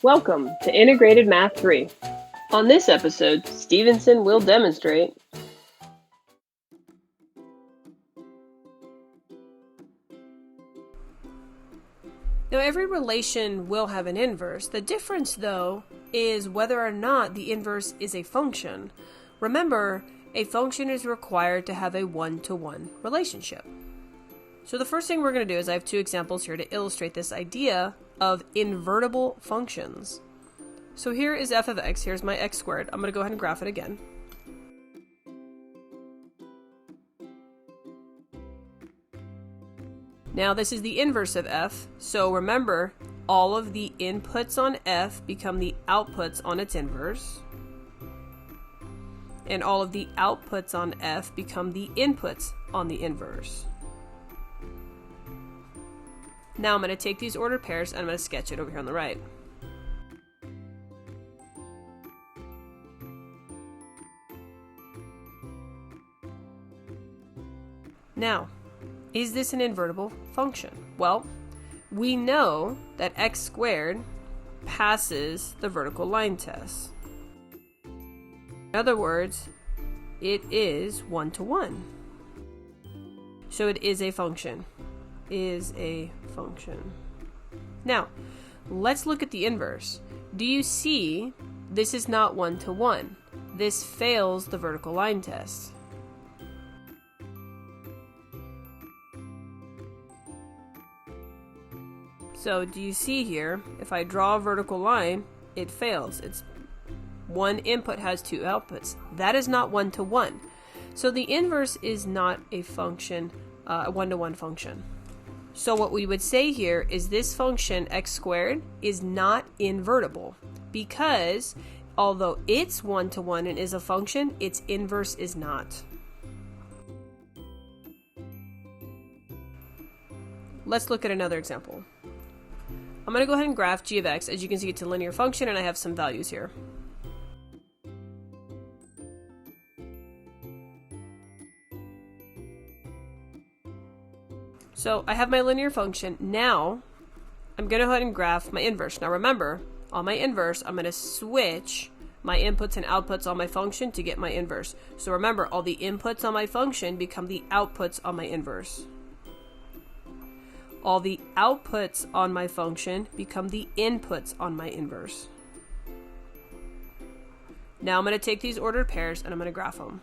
Welcome to Integrated Math 3. On this episode, Stevenson will demonstrate Now, every relation will have an inverse. The difference, though, is whether or not the inverse is a function. Remember, a function is required to have a one-to-one relationship. So the first thing we're going to do is I have two examples here to illustrate this idea of invertible functions. So here is f of x. Here's my x squared. I'm going to go ahead and graph it again. Now this is the inverse of f, so remember, all of the inputs on f become the outputs on its inverse, and all of the outputs on f become the inputs on the inverse. Now I'm going to take these ordered pairs and I'm going to sketch it over here on the right. Now, is this an invertible function? Well, we know that x squared passes the vertical line test. In other words, it is one-to-one. So it is a function. Now, let's look at the inverse. Do you see this is not one-to-one? This fails the vertical line test. So do you see here, if I draw a vertical line, it fails. It's one input has two outputs. That is not one-to-one. So the inverse is not a function, a one-to-one function. So what we would say here is this function x squared is not invertible because although it's one-to-one and is a function, its inverse is not. Let's look at another example. I'm going to go ahead and graph g of x. As you can see, it's a linear function, and I have some values here. So I have my linear function. Now, I'm going to go ahead and graph my inverse. Now remember, on my inverse, I'm going to switch my inputs and outputs on my function to get my inverse. So remember, all the inputs on my function become the outputs on my inverse. All the outputs on my function become the inputs on my inverse. Now I'm going to take these ordered pairs and I'm going to graph them.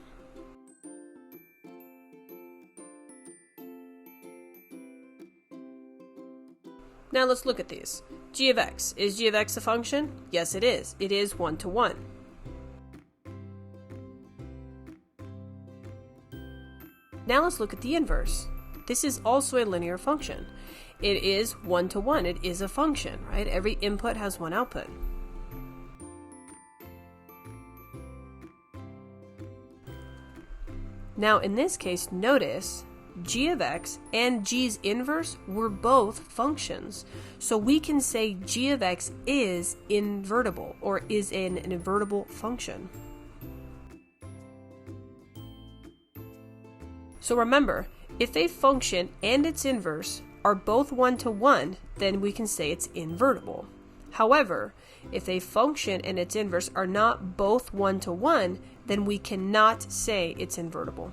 Now let's look at these. G of x. Is g of x a function? Yes, it is. It is one-to-one. Now let's look at the inverse. This is also a linear function. It is one-to-one. It is a function, right? Every input has one output. Now, in this case, notice g of x and g's inverse were both functions. So we can say g of x is invertible or is an invertible function. So remember, if a function and its inverse are both one-to-one, then we can say it's invertible. However, if a function and its inverse are not both one-to-one, then we cannot say it's invertible.